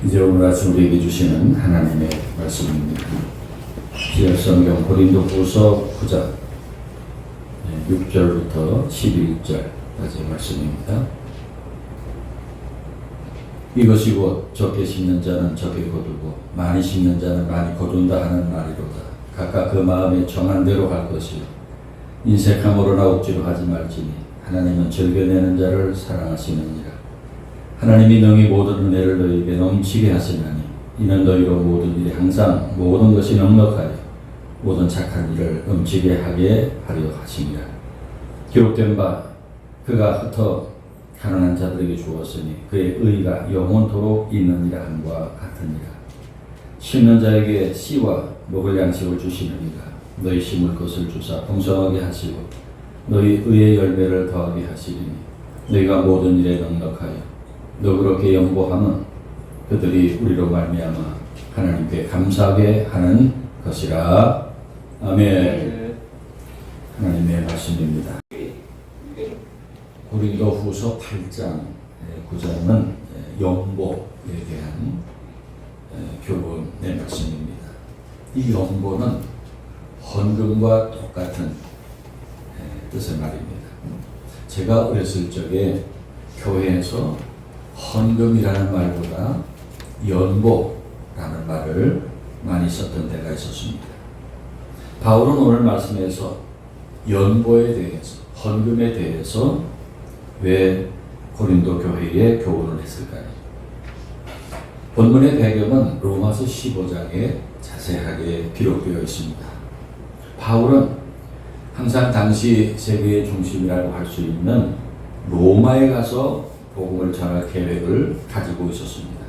이제 오늘 아침 우리에게 주시는 하나님의 말씀입니다. 지역성경 고린도후서 9장 6절부터 11절까지 말씀입니다. 이것이 곧 적게 심는 자는 적게 거두고 많이 심는 자는 많이 거둔다 하는 말이로다. 각각 그 마음에 정한 대로 할 것이요 인색함으로나 억지로 하지 말지니 하나님은 즐겨내는 자를 사랑하시느니라. 하나님이 능히 모든 은혜를 너희에게 넘치게 하시나니 이는 너희로 모든 일에 항상 모든 것이 넉넉하여 모든 착한 일을 넘치게 하게 하려 하심이라. 기록된 바 그가 흩어 가난한 자들에게 주었으니 그의 의가 영원토록 있느니라 함과 같으니라. 심는 자에게 씨와 먹을 양식을 주시느니라. 너희 심을 것을 주사 풍성하게 하시고 너희 의의 열매를 더하게 하시리니 너희가 모든 일에 넉넉하여 너 그렇게 연보함은 그들이 우리로 말미암아 하나님께 감사하게 하는 것이라. 아멘. 하나님의 말씀입니다. 고린도후서 8장 9장은 연보에 대한 교훈의 말씀입니다. 이 연보는 헌금과 똑같은 뜻의 말입니다. 제가 어렸을 적에 교회에서 헌금이라는 말보다 연보라는 말을 많이 썼던 때가 있었습니다. 바울은 오늘 말씀에서 연보에 대해서, 헌금에 대해서 왜 고린도 교회에 교훈을 했을까요? 본문의 배경은 로마서 15장에 자세하게 기록되어 있습니다. 바울은 항상 당시 세계의 중심이라고 할 수 있는 로마에 가서 복음을 전할 계획을 가지고 있었습니다.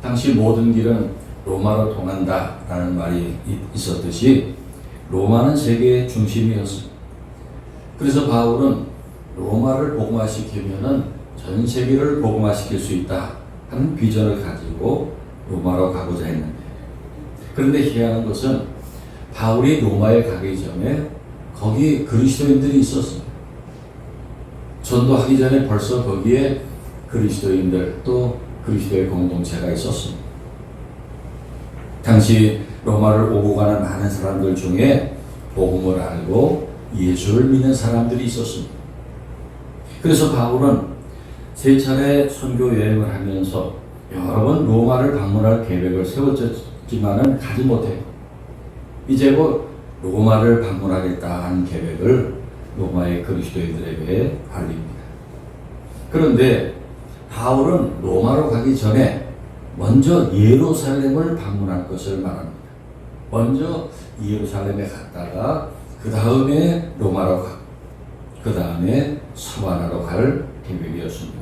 당시 모든 길은 로마로 통한다라는 말이 있었듯이 로마는 세계의 중심이었습니다. 그래서 바울은 로마를 복음화시키면은 전 세계를 복음화시킬 수 있다 하는 비전을 가지고 로마로 가고자 했는데, 그런데 희한한 것은 바울이 로마에 가기 전에 거기 그리스도인들이 있었습니다. 전도하기 전에 벌써 거기에 그리스도인들 또 그리스도의 공동체가 있었습니다. 당시 로마를 오고 가는 많은 사람들 중에 복음을 알고 예수를 믿는 사람들이 있었습니다. 그래서 바울은 세 차례 선교 여행을 하면서 여러 번 로마를 방문할 계획을 세웠지만은 가지 못해요. 이제 곧 로마를 방문하겠다 하는 계획을 로마의 그리스도인들에게 알립니다. 그런데 바울은 로마로 가기 전에 먼저 예루살렘을 방문할 것을 말합니다. 먼저 예루살렘에 갔다가 그 다음에 로마로 가고 그 다음에 서바나로 갈 계획이었습니다.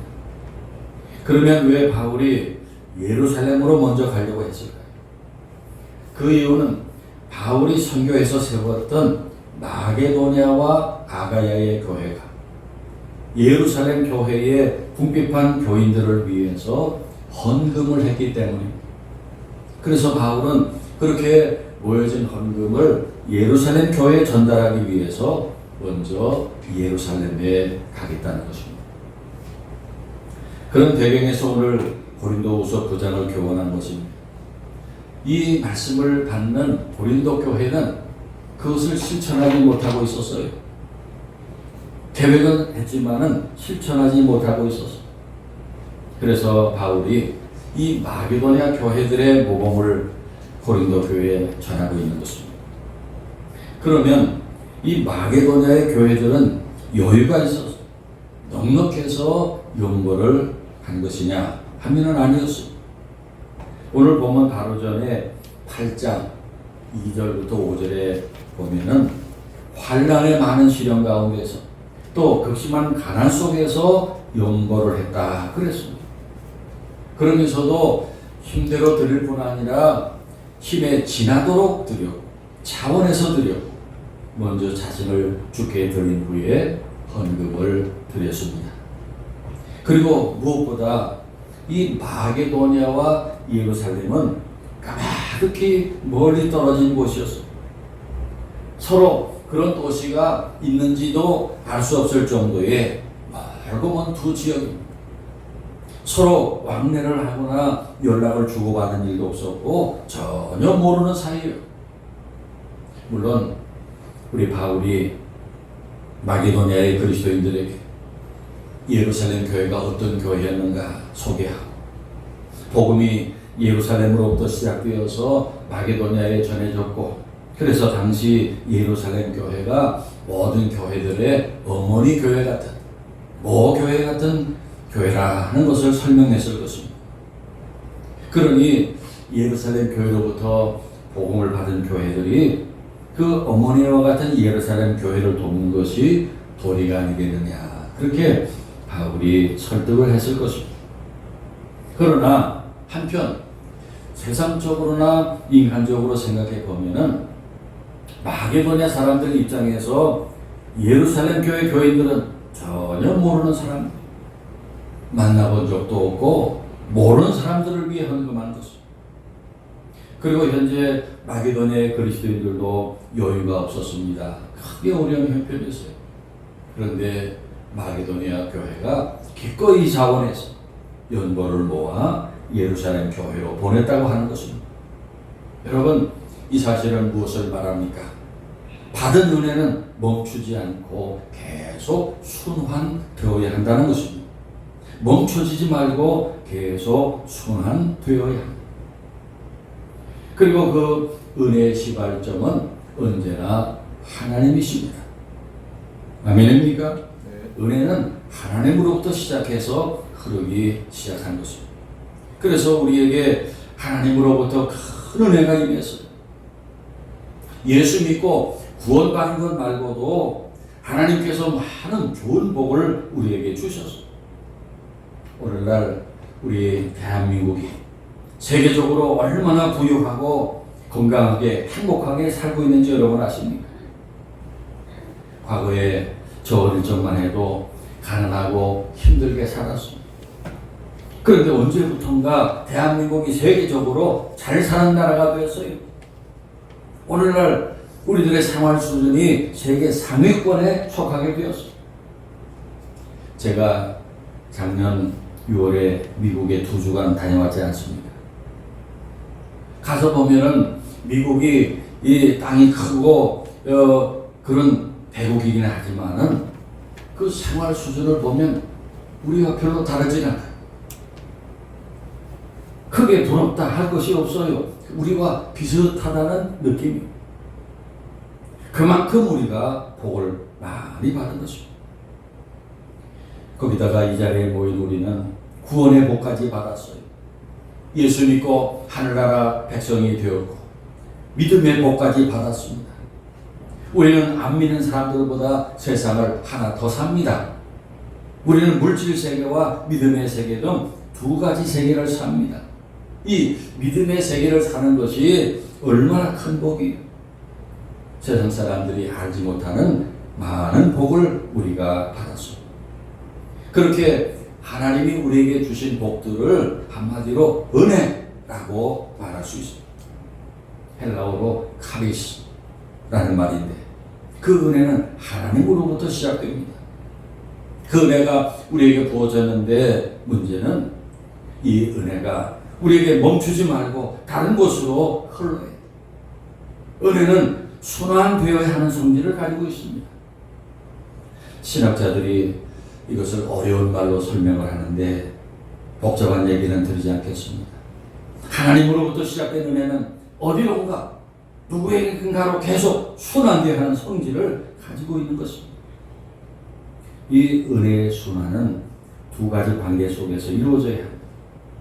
그러면 왜 바울이 예루살렘으로 먼저 가려고 했을까요? 그 이유는 바울이 선교에서 세웠던 마게도냐와 아가야의 교회가 예루살렘 교회의 궁핍한 교인들을 위해서 헌금을 했기 때문입니다. 그래서 바울은 그렇게 모여진 헌금을 예루살렘 교회에 전달하기 위해서 먼저 예루살렘에 가겠다는 것입니다. 그런 배경에서 오늘 고린도후서 9장을 교훈한 것입니다. 이 말씀을 받는 고린도 교회는 그것을 실천하지 못하고 있었어요. 계획은 했지만은 실천하지 못하고 있었어요. 그래서 바울이 이 마게도냐 교회들의 모범을 고린도 교회에 전하고 있는 것입니다. 그러면 이 마게도냐의 교회들은 여유가 있어서 넉넉해서 연보를 한 것이냐 하면은 아니었습니다. 오늘 보면 바로 전에 8장 2절부터 5절에 보면은 환난의 많은 시련 가운데서 또 극심한 가난 속에서 연보를 했다 그랬습니다. 그러면서도 힘대로 드릴 뿐 아니라 힘에 지나도록 드렸고 차원에서 드렸고 먼저 자신을 주께 드린 후에 헌금을 드렸습니다. 그리고 무엇보다 이 마게도냐와 예루살렘은 까마득히 멀리 떨어진 곳이었습니다. 서로 그런 도시가 있는지도 알 수 없을 정도의 멀고 먼 두 지역입니다. 서로 왕래를 하거나 연락을 주고받은 일도 없었고 전혀 모르는 사이예요. 물론 우리 바울이 마게도냐의 그리스도인들에게 예루살렘 교회가 어떤 교회였는가 소개하고, 복음이 예루살렘으로부터 시작되어서 마게도냐에 전해졌고, 그래서 당시 예루살렘 교회가 모든 교회들의 어머니 교회 같은, 모교회 같은 교회라는 것을 설명했을 것입니다. 그러니 예루살렘 교회로부터 복음을 받은 교회들이 그 어머니와 같은 예루살렘 교회를 돕는 것이 도리가 아니겠느냐, 그렇게 바울이 설득을 했을 것입니다. 그러나 한편 세상적으로나 인간적으로 생각해 보면은 마게도냐 사람들 입장에서 예루살렘 교회 교인들은 전혀 모르는 사람, 만나본 적도 없고 모르는 사람들을 위해 헌금한 것입니다. 그리고 현재 마게도냐의 그리스도인들도 여유가 없었습니다. 크게 어려움이 형편이었어요. 그런데 마게도냐 교회가 기꺼이 자원해서 연보를 모아 예루살렘 교회로 보냈다고 하는 것입니다. 여러분, 이 사실은 무엇을 말합니까? 받은 은혜는 멈추지 않고 계속 순환되어야 한다는 것입니다. 멈춰지지 말고 계속 순환되어야 합니다. 그리고 그 은혜의 시발점은 언제나 하나님이십니다. 아멘입니까? 네. 은혜는 하나님으로부터 시작해서 흐르기 시작한 것입니다. 그래서 우리에게 하나님으로부터 큰 은혜가 임했어요. 예수 믿고 구원받은 것 말고도 하나님께서 많은 좋은 복을 우리에게 주셨어요. 오늘날 우리 대한민국이 세계적으로 얼마나 부유하고 건강하게 행복하게 살고 있는지 여러분 아십니까? 과거에 저 어릴 적만 해도 가난하고 힘들게 살았습니다. 그런데 언제부턴가 대한민국이 세계적으로 잘 사는 나라가 되었어요. 오늘날 우리들의 생활 수준이 세계 상위권에 속하게 되었어요. 제가 작년 6월에 미국에 2주간 다녀왔지 않습니까? 가서 보면은 미국이 이 땅이 크고 그런 대국이긴 하지만은 그 생활 수준을 보면 우리와 별로 다르지 않아요. 크게 부럽다 할 것이 없어요. 우리와 비슷하다는 느낌이. 그만큼 우리가 복을 많이 받은 것입니다. 거기다가 이 자리에 모인 우리는 구원의 복까지 받았어요. 예수 믿고 하늘나라 백성이 되었고 믿음의 복까지 받았습니다. 우리는 안 믿는 사람들보다 세상을 하나 더 삽니다. 우리는 물질 세계와 믿음의 세계 등 두 가지 세계를 삽니다. 이 믿음의 세계를 사는 것이 얼마나 큰 복이에요. 세상 사람들이 알지 못하는 많은 복을 우리가 받았습니다. 그렇게 하나님이 우리에게 주신 복들을 한마디로 은혜라고 말할 수 있습니다. 헬라어로 카리스라는 말인데 그 은혜는 하나님으로부터 시작됩니다. 그 은혜가 우리에게 부어졌는데 문제는 이 은혜가 우리에게 멈추지 말고 다른 곳으로 흘러요. 은혜는 순환되어야 하는 성질을 가지고 있습니다. 신학자들이 이것을 어려운 말로 설명을 하는데 복잡한 얘기는 드리지 않겠습니다. 하나님으로부터 시작된 은혜는 어디론가 누구에게인가로 계속 순환되어야 하는 성질을 가지고 있는 것입니다. 이 은혜의 순환은 두 가지 관계 속에서 이루어져야 합니다.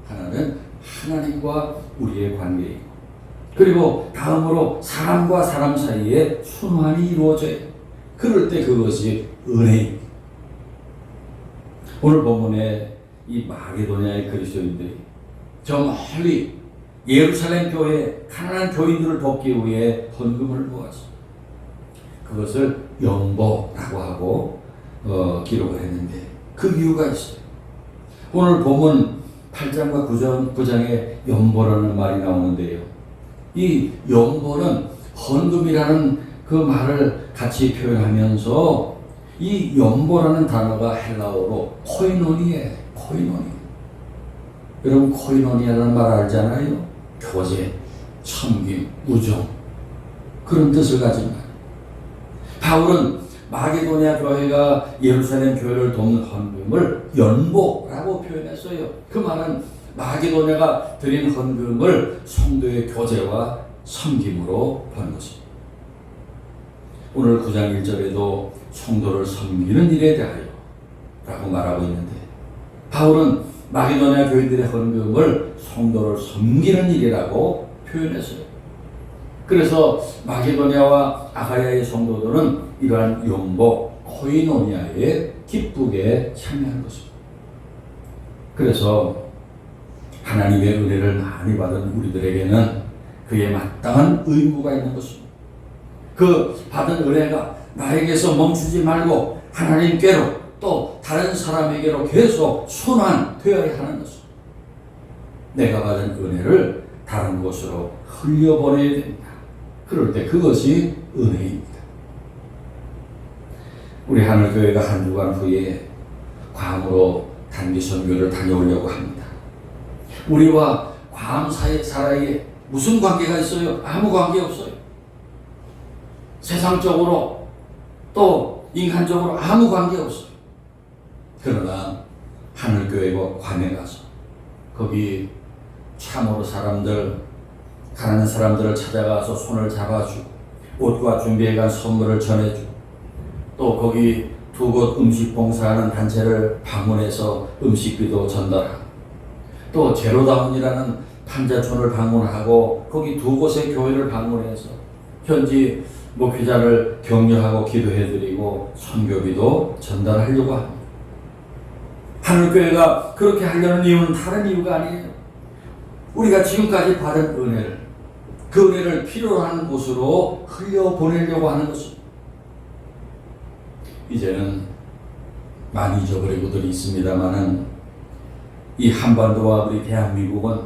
하나는 하나님과 우리의 관계이고, 그리고 다음으로 사람과 사람 사이에 순환이 이루어져야 해요. 그럴 때 그것이 은혜입니다. 오늘 본문에 이 마게도냐의 그리스도인들이 저 멀리 예루살렘 교회 가난한 교인들을 돕기 위해 헌금을 모았습니다. 그것을 연보라고 하고 기록을 했는데 그 이유가 있어요. 오늘 본문 8장과 9장에 연보라는 말이 나오는데요. 이 연보는 헌금이라는 그 말을 같이 표현하면서 이 연보라는 단어가 헬라어로 코이노니에 코이노니. 여러분 코이노니아라는 말 알잖아요. 교제, 섬김, 우정, 그런 뜻을 가진 말. 바울은 마게도냐 교회가 예루살렘 교회를 돕는 헌금을 연보라고 표현했어요. 그 말은 마게도냐가 드린 헌금을 성도의 교제와 섬김으로 번 것입니다. 오늘 9장 1절에도 성도를 섬기는 일에 대하여 라고 말하고 있는데, 바울은 마게도냐 교인들의 헌금을 성도를 섬기는 일이라고 표현했어요. 그래서 마게도냐와 아가야의 성도들은 이러한 연보 코이노니아에 기쁘게 참여한 것입니다. 그래서 하나님의 은혜를 많이 받은 우리들에게는 그에 마땅한 의무가 있는 것입니다. 그 받은 은혜가 나에게서 멈추지 말고 하나님께로 또 다른 사람에게로 계속 순환되어야 하는 것입니다. 내가 받은 은혜를 다른 곳으로 흘려보내야 됩니다. 그럴 때 그것이 은혜입니다. 우리 하늘교회가 한 주간 후에 괌으로 단기 선교를 다녀오려고 합니다. 우리와 괌 사이에 무슨 관계가 있어요? 아무 관계 없어요. 세상적으로 또 인간적으로 아무 관계 없어요. 그러나 하늘교회가 괌에 가서 거기 참으로 가난한 사람들을 찾아가서 손을 잡아주고 옷과 준비해간 선물을 전해주고 또 거기 두 곳 음식 봉사하는 단체를 방문해서 음식비도 전달하고 또 제로다운이라는 판자촌을 방문하고 거기 두 곳의 교회를 방문해서 현지 목회자를 격려하고 기도해드리고 선교비도 전달하려고 합니다. 하늘교회가 그렇게 하려는 이유는 다른 이유가 아니에요. 우리가 지금까지 받은 은혜를, 그 은혜를 필요로 하는 곳으로 흘려보내려고 하는 것입니다. 이제는 많이 잊어버리고들 있습니다만은 이 한반도와 우리 대한민국은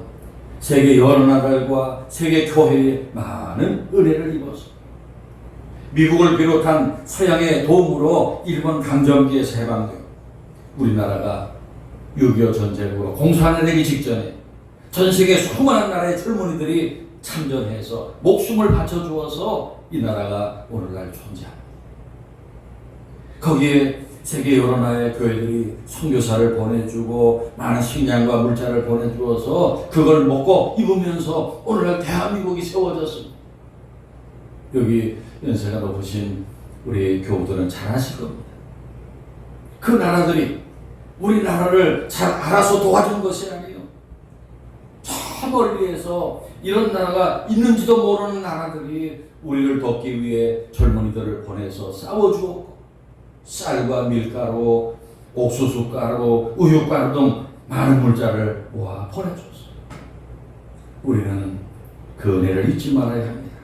세계 여러 나라들과 세계 교회에 많은 은혜를 입어서 미국을 비롯한 서양의 도움으로 일본 강점기에서 해방되고 우리나라가 6.25 전쟁으로 공산화 되기 직전에 전 세계 수많은 나라의 젊은이들이 참전해서 목숨을 바쳐주어서 이 나라가 오늘날 존재합니다. 거기에 세계 여러 나라의 교회들이 선교사를 보내주고 많은 식량과 물자를 보내주어서 그걸 먹고 입으면서 오늘날 대한민국이 세워졌습니다. 여기 연세가 높으신 우리 교우들은 잘 아실 겁니다. 그 나라들이 우리나라를 잘 알아서 도와준 것이 아니에요. 저 멀리에서 이런 나라가 있는지도 모르는 나라들이 우리를 돕기 위해 젊은이들을 보내서 싸워주었고 쌀과 밀가루, 옥수수가루, 우유가루 등 많은 물자를 모아 보내줬어요. 우리는 그 은혜를 잊지 말아야 합니다.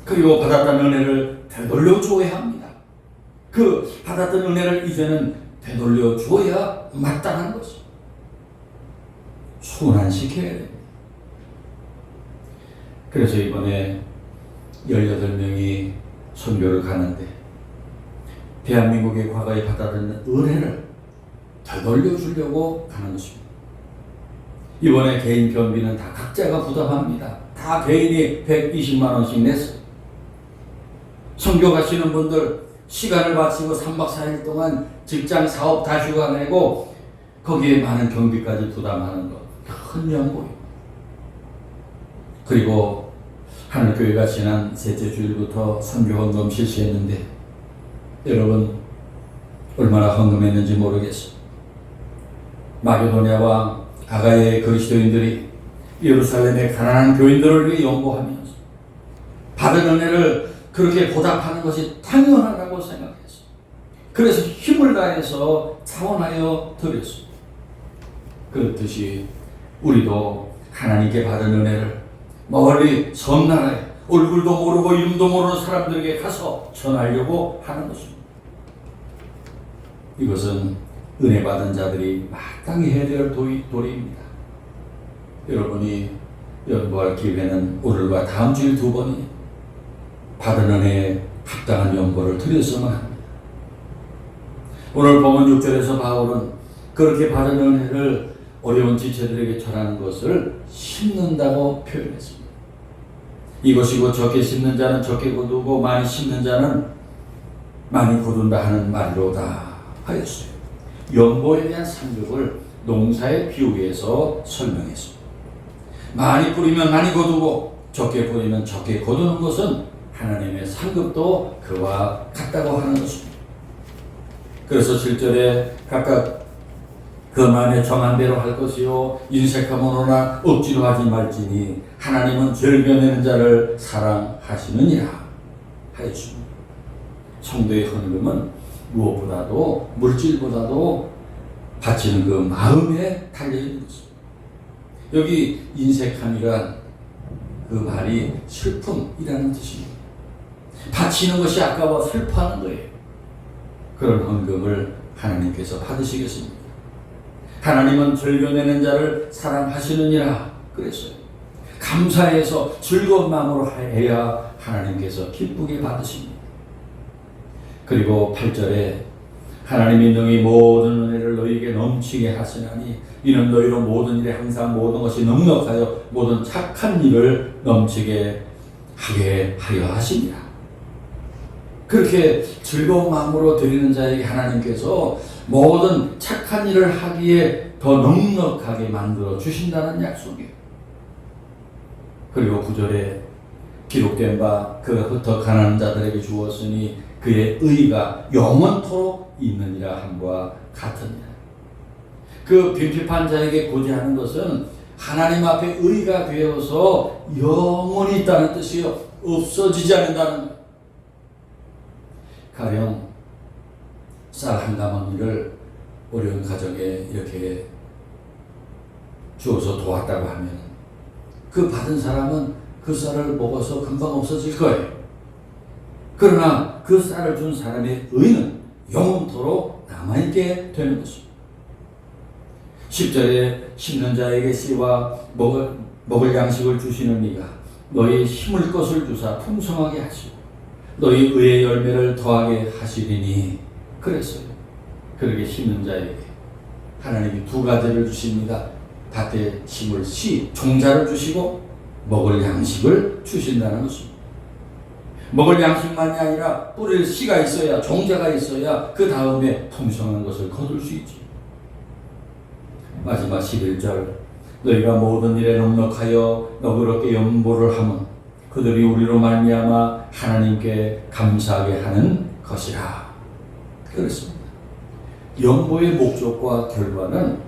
그리고 받았던 은혜를 되돌려 주어야 합니다. 그 받았던 은혜를 이제는 되돌려 주어야 마땅한 것입니다. 순환시켜야 됩니다. 그래서 이번에 18명이 선교를 가는데 대한민국의 과거에 받아들인 은혜를 되돌려 주려고 가는 것입니다. 이번에 개인 변비는 다 각자가 부담합니다. 다 개인이 120만 원씩 냈어요. 선교 가시는 분들 시간을 마치고 3박 4일 동안 직장 사업 다 휴가 내고 거기에 많은 경비까지 부담하는 것 큰 연고입니다. 그리고 하늘교회가 지난 셋째 주일부터 선교 헌금 실시했는데 여러분 얼마나 헌금했는지 모르겠어요. 마게도냐와 아가야의 그리스도인들이 예루살렘의 가난한 교인들을 위해 연보하면서 받은 은혜를 그렇게 보답하는 것이 당연하다고 생각했어요. 그래서 힘을 다해서 자원하여 드렸습니다. 그렇듯이 우리도 하나님께 받은 은혜를 멀리 섬나라에 얼굴도 모르고 이름도 모르는 사람들에게 가서 전하려고 하는 것입니다. 이것은 은혜 받은 자들이 마땅히 해야 될 도리입니다. 여러분이 연보할 기회는 오늘과 다음 주일 2번이 받은 은혜에 합당한 연보를 드렸으면 합니다. 오늘 본문 6절에서 바울은 그렇게 받은 은혜를 어려운 지체들에게 전하는 것을 심는다고 표현했습니다. 이것이고 적게 심는 자는 적게 거두고 많이 심는 자는 많이 거둔다 하는 말이로다 하였어요. 연보에 대한 상급을 농사에 비유해서 설명했습니다. 많이 뿌리면 많이 거두고 적게 뿌리면 적게 거두는 것은 하나님의 상급도 그와 같다고 하는 것입니다. 그래서 7절에 각각 그 마음에 정한 대로 할 것이요 인색함으로나 억지로 하지 말지니 하나님은 즐겨내는 자를 사랑하시느니라 하였습니다. 성도의 헌금은 무엇보다도 물질보다도 바치는 그 마음에 달려있는 것입니다. 여기 인색함이란 그 말이 슬픔이라는 뜻입니다. 바치는 것이 아까워 슬퍼하는 거예요. 그런 헌금을 하나님께서 받으시겠습니다. 하나님은 즐겨내는 자를 사랑하시느니라 그랬어요. 감사해서 즐거운 마음으로 해야 하나님께서 기쁘게 받으십니다. 그리고 8절에 하나님이 능히 모든 은혜를 너희에게 넘치게 하시나니 이는 너희로 모든 일에 항상 모든 것이 넉넉하여 모든 착한 일을 넘치게 하게 하려 하십니다. 그렇게 즐거운 마음으로 드리는 자에게 하나님께서 모든 착한 일을 하기에 더 넉넉하게 만들어 주신다는 약속이에요. 그리고 9절에 기록된 바 그가 흩어 가난한 자들에게 주었으니 그의 의가 영원토록 있느니라 함과 같으니라. 그 빈핍한 자에게 고지하는 것은 하나님 앞에 의가 되어서 영원히 있다는 뜻이요, 없어지지 않는다는 것. 가령 쌀 한 가마니를 어려운 가정에 이렇게 주어서 도왔다고 하면 그 받은 사람은 그 쌀을 먹어서 금방 없어질 거예요. 그러나 그 쌀을 준 사람의 의는 영원토록 남아있게 되는 것입니다. 10절에 심는 자에게 씨와 먹을 양식을 주시는 이가 너희 심을 것을 주사 풍성하게 하시고 너희 의의 열매를 더하게 하시리니 그랬어요. 그렇게 심는 자에게 하나님이 두 가지를 주십니다. 밭에 심을 씨, 종자를 주시고 먹을 양식을 주신다는 것입니다. 먹을 양식만이 아니라 뿌릴 씨가 있어야, 종자가 있어야 그 다음에 풍성한 것을 거둘 수 있지. 마지막 11절 너희가 모든 일에 넉넉하여 너그럽게 연보를 하면 그들이 우리로 말미암아 하나님께 감사하게 하는 것이라 그렇습니다. 연보의 목적과 결과는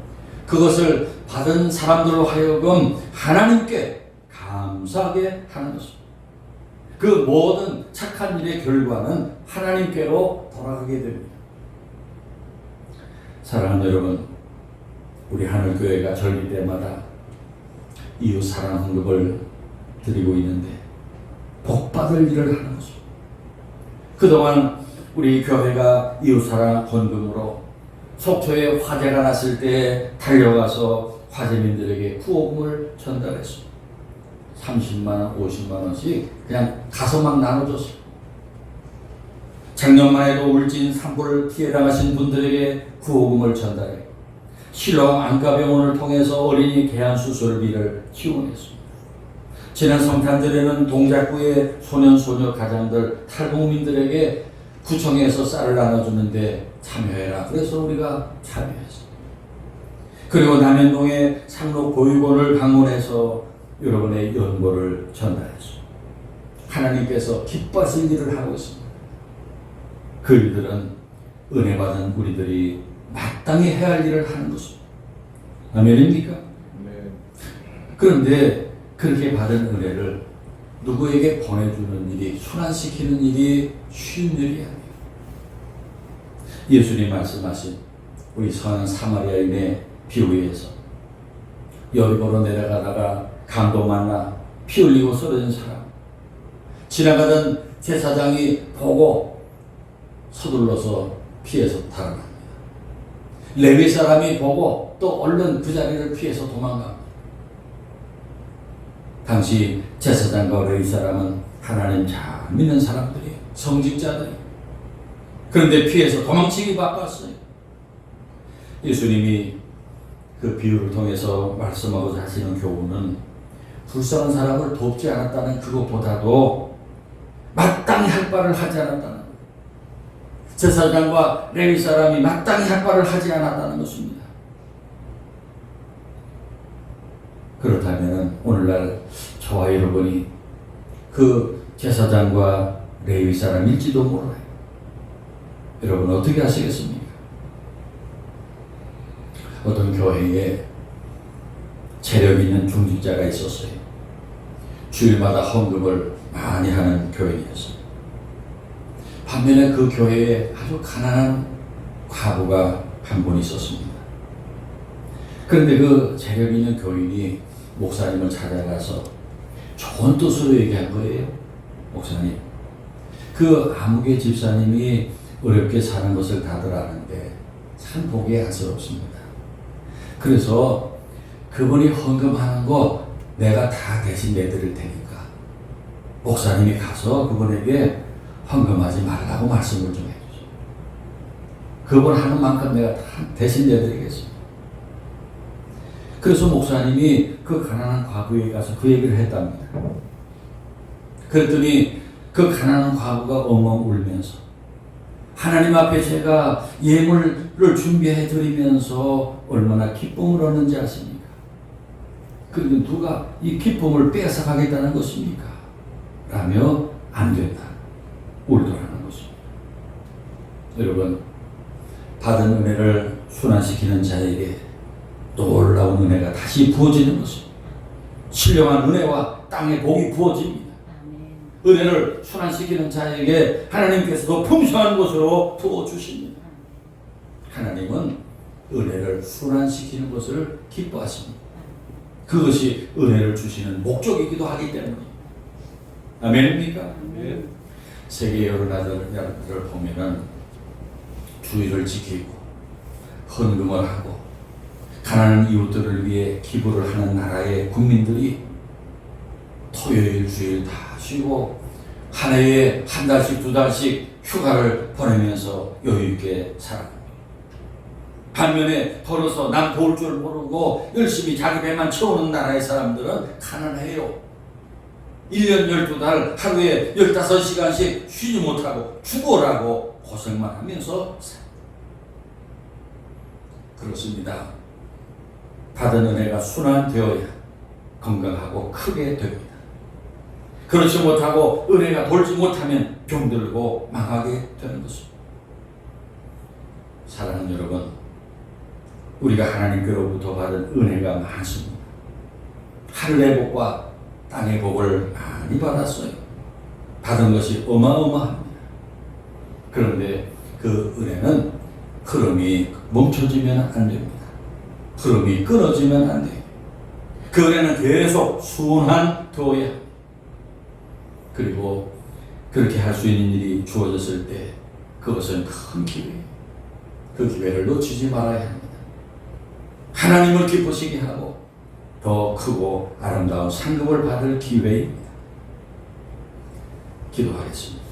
그것을 받은 사람들로 하여금 하나님께 감사하게 하는 것입니다. 그 모든 착한 일의 결과는 하나님께로 돌아가게 됩니다. 사랑하는 여러분, 우리 하늘교회가 절기 때마다 이웃 사랑 헌금을 드리고 있는데 복받을 일을 하는 것입니다. 그동안 우리 교회가 이웃 사랑 헌금으로 속초에 화재가 났을 때 달려가서 화재민들에게 구호금을 전달했습니다. 30만원, 50만원씩 그냥 가서 막 나눠줬어요. 작년만 해도 울진 산불 피해 당하신 분들에게 구호금을 전달해 실로 안과병원을 통해서 어린이 개안수술비를 지원했습니다. 지난 성탄절에는 동작구의 소년소녀 가장들 탈북민들에게 구청에서 쌀을 나눠주는데 참여해라. 그래서 우리가 참여했습니다. 그리고 남현동의 상록보육원을 방문해서 여러분의 연고를 전달했습니다. 하나님께서 기뻐하신 일을 하고 있습니다. 그 일들은 은혜 받은 우리들이 마땅히 해야 할 일을 하는 것입니다. 아멘입니까? 네. 그런데 그렇게 받은 은혜를 누구에게 보내주는 일이, 순환시키는 일이 쉬운 일이 아니에요. 예수님 말씀하신 우리 선한 사마리아인의 비유에서 여리고로 내려가다가 강도 만나 피 흘리고 쓰러진 사람, 지나가던 제사장이 보고 서둘러서 피해서 달아납니다. 레위 사람이 보고 또 얼른 그 자리를 피해서 도망갑니다. 당시 제사장과 레위 사람은 하나님 잘 믿는 사람들이에요. 성직자들이. 그런데 피해서 도망치기 바빴어요. 예수님이 그 비유를 통해서 말씀하고자 하시는 교훈은 불쌍한 사람을 돕지 않았다는 그것보다도 마땅히 할 바를 하지 않았다는, 제사장과 레위 사람이 마땅히 할 바를 하지 않았다는 것입니다. 그렇다면 오늘날 저와 여러분이 그 제사장과 레위 사람일지도 몰라요. 여러분 어떻게 하시겠습니까? 어떤 교회에 재력 있는 중직자가 있었어요. 주일마다 헌금을 많이 하는 교회였어요. 반면에 그 교회에 아주 가난한 과부가 한 분 있었습니다. 그런데 그 재력 있는 교인이 목사님을 찾아가서 좋은 뜻으로 얘기한 거예요. 목사님, 그 아무개 집사님이 어렵게 사는 것을 다들 아는데 참 보기 안쓰럽습니다. 그래서 그분이 헌금하는 거 내가 다 대신 내드릴 테니까 목사님이 가서 그분에게 헌금하지 말라고 말씀을 좀 해주세요. 그분 하는 만큼 내가 다 대신 내드리겠습니다. 그래서 목사님이 그 가난한 과부에 가서 그 얘기를 했답니다. 그랬더니 그 가난한 과부가 엉엉 울면서 하나님 앞에 제가 예물을 준비해 드리면서 얼마나 기쁨을 얻는지 아십니까? 그런데 누가 이 기쁨을 뺏어가겠다는 것입니까? 라며 안 된다. 울더라는 것입니다. 여러분, 받은 은혜를 순환시키는 자에게 놀라운 은혜가 다시 부어지는 것입니다. 신령한 은혜와 땅의 복이 부어집니다. 은혜를 순환시키는 자에게 하나님께서 더 풍성한 것으로 부어주십니다. 하나님은 은혜를 순환시키는 것을 기뻐하십니다. 그것이 은혜를 주시는 목적이기도 하기 때문입니다. 아멘입니까? 네. 세계 여러 나라를 보면은 주의를 지키고 헌금을 하고 가난한 이웃들을 위해 기부를 하는 나라의 국민들이 토요일, 주일 다 쉬고 한 해에 한 달씩 두 달씩 휴가를 보내면서 여유있게 살아갑니다. 반면에 벌어서 남 도울 줄 모르고 열심히 자기 배만 채우는 나라의 사람들은 가난해요. 1년 12달 하루에 15시간씩 쉬지 못하고 죽어라고 고생만 하면서 살아요. 그렇습니다. 받은 은혜가 순환되어야 건강하고 크게 됩니다. 그렇지 못하고 은혜가 돌지 못하면 병들고 망하게 되는 것입니다. 사랑하는 여러분, 우리가 하나님께로부터 받은 은혜가 많습니다. 하늘의 복과 땅의 복을 많이 받았어요. 받은 것이 어마어마합니다. 그런데 그 은혜는 흐름이 멈춰지면 안 됩니다. 흐름이 끊어지면 안 돼요. 그 은혜는 계속 순환되어야 합니다. 그리고 그렇게 할 수 있는 일이 주어졌을 때 그것은 큰 기회예요. 그 기회를 놓치지 말아야 합니다. 하나님을 기쁘시게 하고 더 크고 아름다운 상급을 받을 기회입니다. 기도하겠습니다.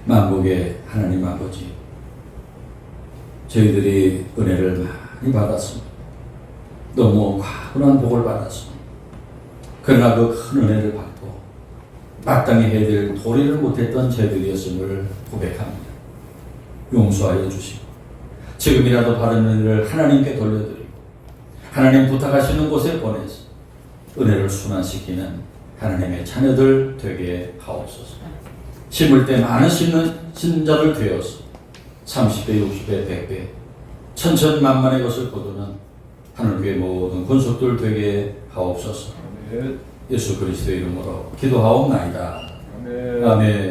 만국의 하나님 아버지, 저희들이 은혜를 많이 받았습니다. 너무 과분한 복을 받았습니다. 그러나 그 큰 은혜를 받고 마땅히 해야 될 도리를 못했던 저희들이었음을 고백합니다. 용서하여 주시고 지금이라도 받은 은혜를 하나님께 돌려드리고 하나님 부탁하시는 곳에 보내서 은혜를 순환시키는 하나님의 자녀들 되게 하옵소서. 심을 때 많은 심는 자들 되어서 30배, 60배, 100배, 천천만만의 것을 거두는 하늘교회 모든 권속들 되게 하옵소서. 예수 그리스도의 이름으로 기도하옵나이다. 아멘.